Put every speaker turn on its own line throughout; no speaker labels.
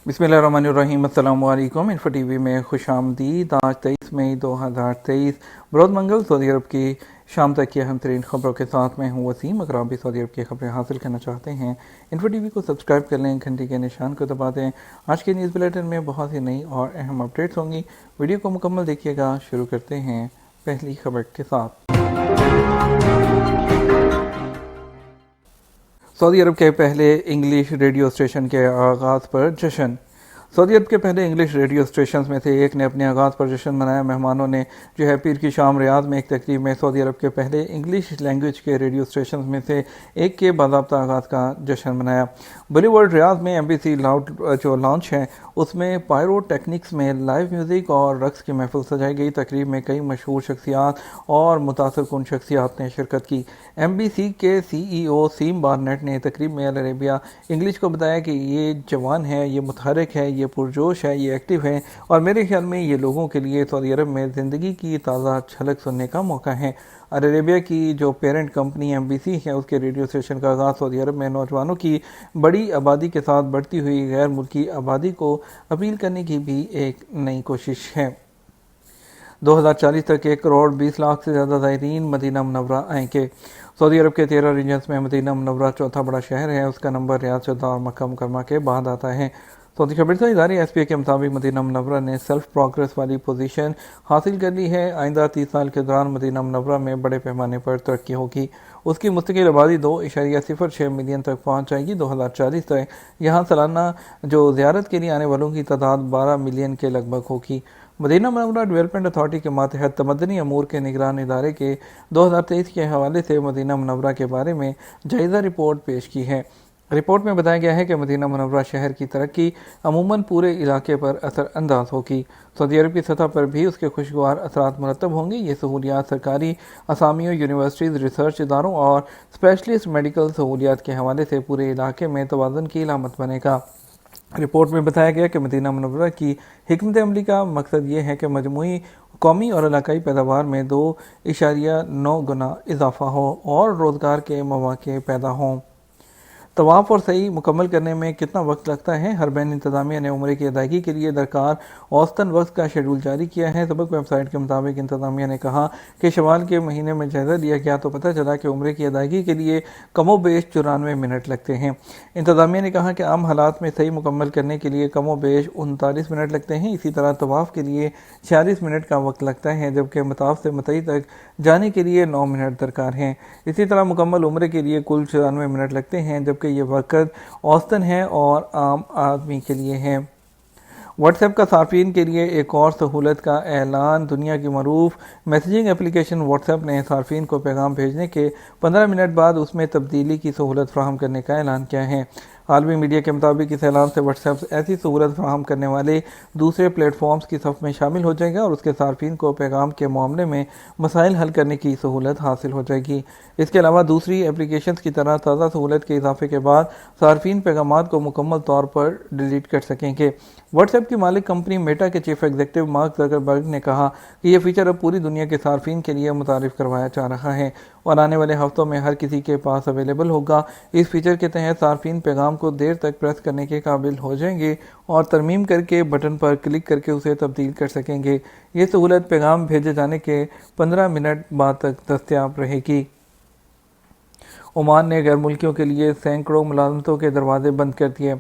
बिस्मिल्लाहिर्रहमानिर्रहीम। अस्सलाम वालेकुम। इन्फो टीवी में खुश आमदीद। आज 23 मई 2023 बरोज़ मंगल सऊदी अरब की शाम तक की अहम तरीन खबरों के साथ मैं हूँ वसीम। अगर आप भी सऊदी अरब की खबरें हासिल करना चाहते हैं, इन्फो टीवी को सब्सक्राइब कर लें, घंटी के निशान को दबा दें। आज के न्यूज़ बुलेटिन में बहुत ही नई और अहम अपडेट्स होंगी। वीडियो को मुकम्मल देखिएगा। शुरू करते हैं पहली खबर के साथ। सऊदी अरब के पहले इंग्लिश रेडियो स्टेशन के आगाज़ पर जश्न। सऊदी अरब के पहले इंग्लिश रेडियो स्टेशन में से एक ने अपने आगाज़ पर जश्न मनाया। मेहमानों ने जो है पीर की शाम रियाद में एक तकरीब में सऊदी अरब के पहले इंग्लिश लैंग्वेज के रेडियो स्टेशन में से एक के बाज़ाब्ता आगाज़ का जश्न मनाया। बॉलीवुड रियाद में एमबीसी लाउड जो लॉन्च है उसमें पायरो टेक्निक्स में लाइव म्यूज़िक और रक्स की महफिल सजाई गई। तकरीब में कई मशहूर शख्सियात और मुतासर कुन शख्सियात ने शिरकत की। एमबीसी के सीईओ सीम बारनेट ने तकरीब में अल अरेबिया इंग्लिश को बताया कि ये जवान है, ये मुतहरिक है, ये पुरजोश है, ये एक्टिव है और मेरे ख्याल में ये लोगों के लिए सऊदी अरब में ज़िंदगी की ताज़ा झलक सुनने का मौका है। अल अरेबिया की जो पेरेंट कंपनी एमबीसी है उसके रेडियो स्टेशन का आगाज़ सऊदी अरब में नौजवानों की बड़ी आबादी के साथ बढ़ती हुई गैर मुल्की आबादी को अपील करने की भी एक नई कोशिश है। 2040 तक 1 करोड़ 20 लाख से ज़्यादा ज़ायरीन मदीना मुनव्वरा आएंगे। सऊदी अरब के 13 रीजन्स में मदीना मुनव्वरा चौथा बड़ा शहर है। उसका नंबर रियाद, जद्दा और मक्का मुकरमा के बाद आता है। सऊदी खबरसार इदारे एसपीए के मुताबिक मदीना मुनव्वरा ने सेल्फ प्रोग्रेस वाली पोजीशन हासिल कर ली है। आइंदा 30 साल के दौरान मदीना मुनव्वरा में बड़े पैमाने पर तरक्की होगी। उसकी मुस्तकिल आबादी 2.06 मिलियन तक पहुंच जाएगी। 2040 तक यहाँ सालाना जो ज़ियारत के लिए आने वालों की तादाद 12 मिलियन के लगभग होगी। मदीना मुनव्वरा डेवलपमेंट अथॉरिटी के मातहत तमद्दनी अमूर के निगरान इदारे के 2023 के हवाले से मदीना मुनव्वरा के बारे में जायज़ा रिपोर्ट पेश की है। रिपोर्ट में बताया गया है कि मदीना मुनव्वरा शहर की तरक्की अमूमन पूरे इलाके पर असर अंदाज होगी। सऊदी अरब की सतह पर भी उसके खुशगवार असरात मुरतब होंगे। ये सहूलियात सरकारी असामियों, यूनिवर्सिटीज़, रिसर्च इदारों और स्पेशलिस्ट मेडिकल सहूलियात के हवाले से पूरे इलाके में तवाज़ुन की इलामत बनेगा। रिपोर्ट में बताया गया कि मदीना मुनव्वरा की हिकमत अमली का मकसद ये है कि मजमूई कौमी और इलाकाई पैदावार में 2.9 गुना इजाफा हो और रोज़गार के मौक़े पैदा हों। तवाफ़ और सही मुकम्मल करने में कितना वक्त लगता है? हरमैन इंतज़ामिया ने उम्रे की अदायगी के लिए दरकार औसतन वक्त का शेड्यूल जारी किया है। सबक वेबसाइट के मुताबिक इंतज़ामिया ने कहा कि शवाल के महीने में जायज़ा लिया गया तो पता चला कि उम्रे की अदायगी के लिए कमोबेश 94 मिनट लगते हैं। इंतज़ामिया ने कहा कि आम हालात में सही मुकम्मल करने के लिए कमोबेश 39 मिनट लगते हैं। इसी तरह तवाफ़ के लिए 46 मिनट का वक्त लगता है, जबकि मताफ से मतई तक जाने के लिए 9 मिनट दरकार हैं। इसी तरह मुकम्मल उम्रे के लिए कुल 94 मिनट लगते हैं, जबकि ये वक़्त औसतन है और आम आदमी के लिए है। व्हाट्सएप का सार्फिन के लिए एक और सहूलत का ऐलान। दुनिया की मरूफ मैसेजिंग एप्लीकेशन व्हाट्सएप ने सार्फिन को पैगाम भेजने के 15 मिनट बाद उसमें तब्दीली की सहूलत फ्राहम करने का ऐलान किया है। आलमी मीडिया के मुताबिक इस ऐलान से व्हाट्सएप ऐसी सहूलत फ्राहम करने वाले दूसरे प्लेटफॉर्म्स की सफ़ में शामिल हो जाएगा और उसके सार्फिन को पैगाम के मामले में मसाइल हल करने की सहूलत हासिल हो जाएगी। इसके अलावा दूसरी एप्लीकेशंस की तरह ताज़ा सहूलत के इजाफे के बाद सार्फिन पैगामात को मुकम्मल तौर पर डिलीट कर सकेंगे। व्हाट्सएप की मालिक कंपनी मेटा के चीफ एग्जीक्यूटिव मार्क ज़करबर्ग ने कहा कि यह फीचर अब पूरी दुनिया के सार्फिन के लिए मुतारिफ करवाया जा रहा है और आने वाले हफ्तों में हर किसी के पास अवेलेबल होगा। इस फीचर के तहत सार्फिन पैगाम को देर तक प्रेस करने के काबिल हो जाएंगे और तरमीम करके बटन पर क्लिक करके उसे तब्दील कर सकेंगे। ये सहूलत पैगाम भेजे जाने के 15 मिनट बाद तक दस्तयाब रहेगी। ओमान ने गैर मुल्कियों के लिए सैकड़ों मुलाजमतों के दरवाजे बंद कर दिए।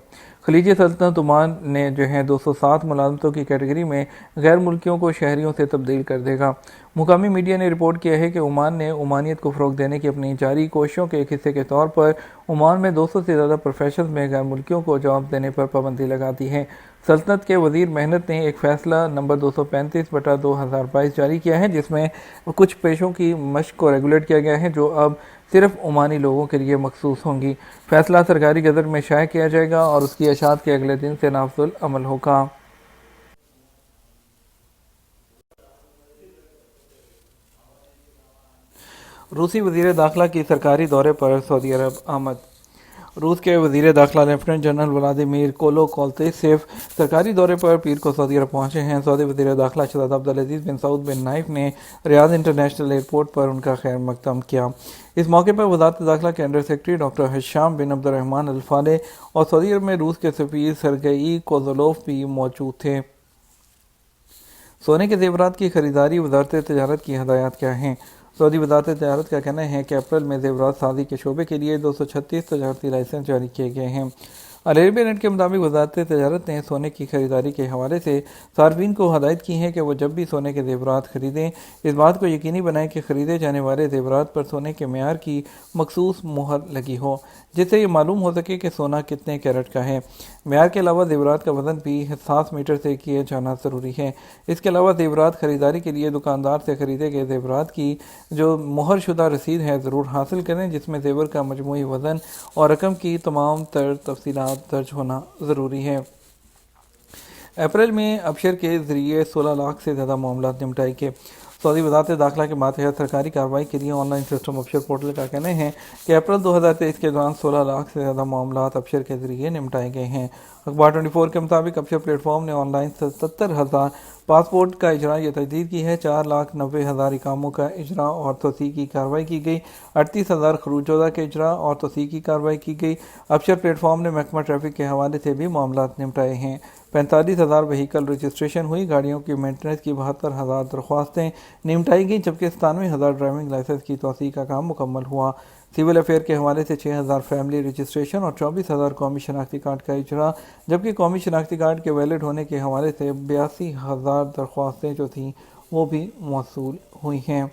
खलीजी सल्तनत ओमान ने 207 मुलाजमतों की कैटेगरी में गैर मुल्कियों को शहरियों से तब्दील कर देगा। मुकामी मीडिया ने रिपोर्ट किया है कि ओमान ने ओमानियत को फ़रोग़ देने की अपनी जारी कोशिशों के एक हिस्से के तौर पर ओमान में 200 से ज़्यादा प्रोफेशनल्स में गैर मुल्कियों को जॉब देने पर पाबंदी लगा दी है। सल्तनत के वज़ीर मेहनत ने एक फ़ैसला नंबर 235/2022 जारी किया है, जिसमें कुछ पेशों की मश्क को रेगुलेट किया गया है जो अब सिर्फ ओमानी लोगों के लिए मखसूस होंगी। फैसला सरकारी गज़ट में शाया किया जाएगा और उसकी अशात के अगले दिन से नाफिजुल अमल होगा। रूसी वज़ीर दाखिला की सरकारी दौरे पर सऊदी अरब आमद। روس کے وزیر داخلہ لیفٹیننٹ جنرل ولادیمیر کولوکوتیسیف سرکاری دورے پر پیر کو سعودی عرب پہنچے ہیں۔ سعودی وزیر داخلہ شہزادہ عبدالعزیز بن سعود بن نائف نے ریاض انٹرنیشنل ایئرپورٹ پر ان کا خیر مقدم کیا۔ اس موقع پر وزارت داخلہ کے انڈر سیکرٹری ڈاکٹر ہشام بن عبد الرحمن الفالح اور سعودی عرب میں روس کے سفیر سرگئی کوزلوف بھی موجود تھے۔ سونے کے زیورات کی خریداری، وزارت تجارت کی ہدایات کیا ہیں؟ سعودی وزارت تجارت کا کہنا ہے کہ اپریل میں زیورات سازی کے شعبے کے لیے 236 تجارتی لائسنس جاری کیے گئے ہیں۔ عربیہ نیٹ کے مطابق وزارت تجارت نے سونے کی خریداری کے حوالے سے صارفین کو ہدایت کی ہے کہ وہ جب بھی سونے کے زیورات خریدیں، اس بات کو یقینی بنائیں کہ خریدے جانے والے زیورات پر سونے کے معیار کی مخصوص مہر لگی ہو، جس سے یہ معلوم ہو سکے کہ سونا کتنے کیرٹ کا ہے۔ معیار کے علاوہ زیورات کا وزن بھی حساس میٹر سے کیا جانا ضروری ہے۔ اس کے علاوہ زیورات خریداری کے لیے دکاندار سے خریدے گئے زیورات کی جو مہر شدہ رسید ہے ضرور حاصل کریں، جس میں زیور کا مجموعی وزن اور رقم کی تمام تر تفصیلات درج ہونا ضروری ہے۔ اپریل میں ابشر کے ذریعے 16 لاکھ سے زیادہ معاملات نمٹائے گئے۔ سعودی وزارت داخلہ کے ماتحت سرکاری کارروائی کے لیے آن لائن سسٹم ابشر پورٹل کا کہنا ہے کہ اپریل 2023 کے دوران 16 لاکھ سے زیادہ معاملات ابشر کے ذریعے نمٹائے گئے ہیں۔ اخبار 24 کے مطابق ابشر پلیٹ فارم نے آن لائن 77,000 پاسپورٹ کا اجرا یا تجدید کی ہے، 4,90,000 اقاموں کا اجرا اور توثیق کی کارروائی کی گئی، 38,000 خروج زدہ کے اجرا اور توثیق کی کارروائی کی گئی۔ ابشر پلیٹ فارم نے محکمہ ٹریفک کے حوالے سے بھی معاملات نمٹائے ہیں۔ 45,000 وہیکل رجسٹریشن ہوئی، گاڑیوں کی مینٹننس کی 72,000 درخواستیں نمٹائی گئیں، جبکہ 97,000 ڈرائیونگ لائسنس کی توثیق کا کام مکمل ہوا۔ سول افیئر کے حوالے سے 6,000 فیملی رجسٹریشن اور 24,000 قومی شناختی کارڈ کا اجرا، جبکہ قومی شناختی کارڈ کے ویلڈ ہونے کے حوالے سے 82,000 درخواستیں جو تھیں وہ بھی موصول ہوئی ہیں۔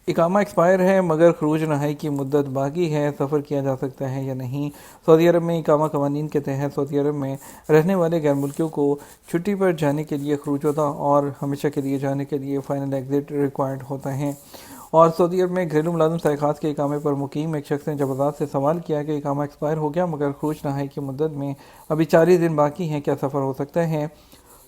اقامہ ایکسپائر ہے مگر خروج نہائی کی مدت باقی ہے، سفر کیا جا سکتا ہے یا نہیں؟ سعودی عرب میں اقامہ قوانین کے تحت سعودی عرب میں رہنے والے غیر ملکیوں کو چھٹی پر جانے کے لیے خروج زدہ اور ہمیشہ کے لیے جانے کے لیے فائنل ایگزٹ ریکوائرڈ ہوتا ہے۔ اور سعودی عرب میں گھریلو ملازم سائقات کے اقامے پر مقیم ایک شخص نے جوازات سے سوال کیا کہ اقامہ ایکسپائر ہو گیا مگر خروج نہائی کی مدت میں ابھی 40 دن باقی ہیں، کیا سفر ہو سکتا ہے؟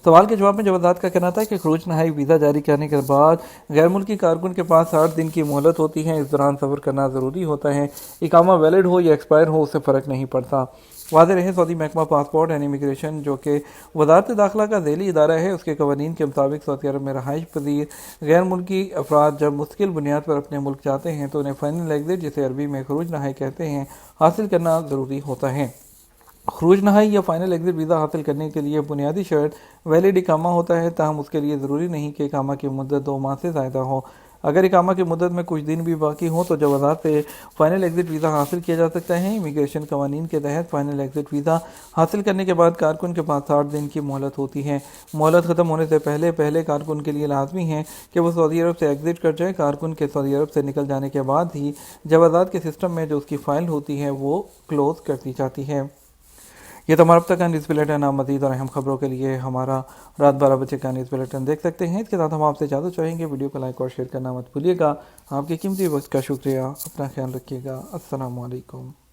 سوال کے جواب میں جوازات کا کہنا تھا کہ خروج نہائی ویزا جاری کرنے کے بعد غیر ملکی کارکن کے پاس 60 دن کی مہلت ہوتی ہے، اس دوران سفر کرنا ضروری ہوتا ہے۔ اقامہ ویلڈ ہو یا ایکسپائر ہو، اس سے فرق نہیں پڑتا۔ واضح رہے، سعودی محکمہ پاسپورٹ اینڈ امیگریشن جو کہ وزارت داخلہ کا ذیلی ادارہ ہے، اس کے قوانین کے مطابق سعودی عرب میں رہائش پذیر غیر ملکی افراد جب مستقل بنیاد پر اپنے ملک جاتے ہیں تو انہیں فائنل ایگزٹ، جسے عربی میں خروج نہائی کہتے ہیں، حاصل کرنا ضروری ہوتا ہے۔ خروج نہائی یا فائنل ایگزٹ ویزا حاصل کرنے کے لیے بنیادی شرط ویلڈ اقامہ ہوتا ہے، تاہم اس کے لیے ضروری نہیں کہ اقامہ کی مدت 2 ماہ سے زائدہ ہو۔ اگر اقامہ کی مدت میں کچھ دن بھی باقی ہوں تو جوازات سے فائنل ایگزٹ ویزا حاصل کیا جا سکتا ہے۔ امیگریشن قوانین کے تحت فائنل ایگزٹ ویزا حاصل کرنے کے بعد کارکن کے پاس 60 دن کی مہلت ہوتی ہے۔ مہلت ختم ہونے سے پہلے کارکن کے لیے لازمی ہے کہ وہ سعودی عرب سے ایگزٹ کر جائے۔ کارکن کے سعودی عرب سے نکل جانے کے بعد ہی جوازات کے سسٹم میں جو اس کی فائل ہوتی ہے وہ کلوز کر دی جاتی ہے۔ یہ تمام اب تک کا نیوز بلیٹن، آپ مزید اور اہم خبروں کے لیے ہمارا رات 12 بجے کا نیوز بلیٹن دیکھ سکتے ہیں۔ اس کے ساتھ ہم آپ سے اجازت چاہیں گے، ویڈیو کو لائک اور شیئر کرنا مت بھولیے گا۔ آپ کے قیمتی وقت کا شکریہ، اپنا خیال رکھیے گا۔ السلام علیکم۔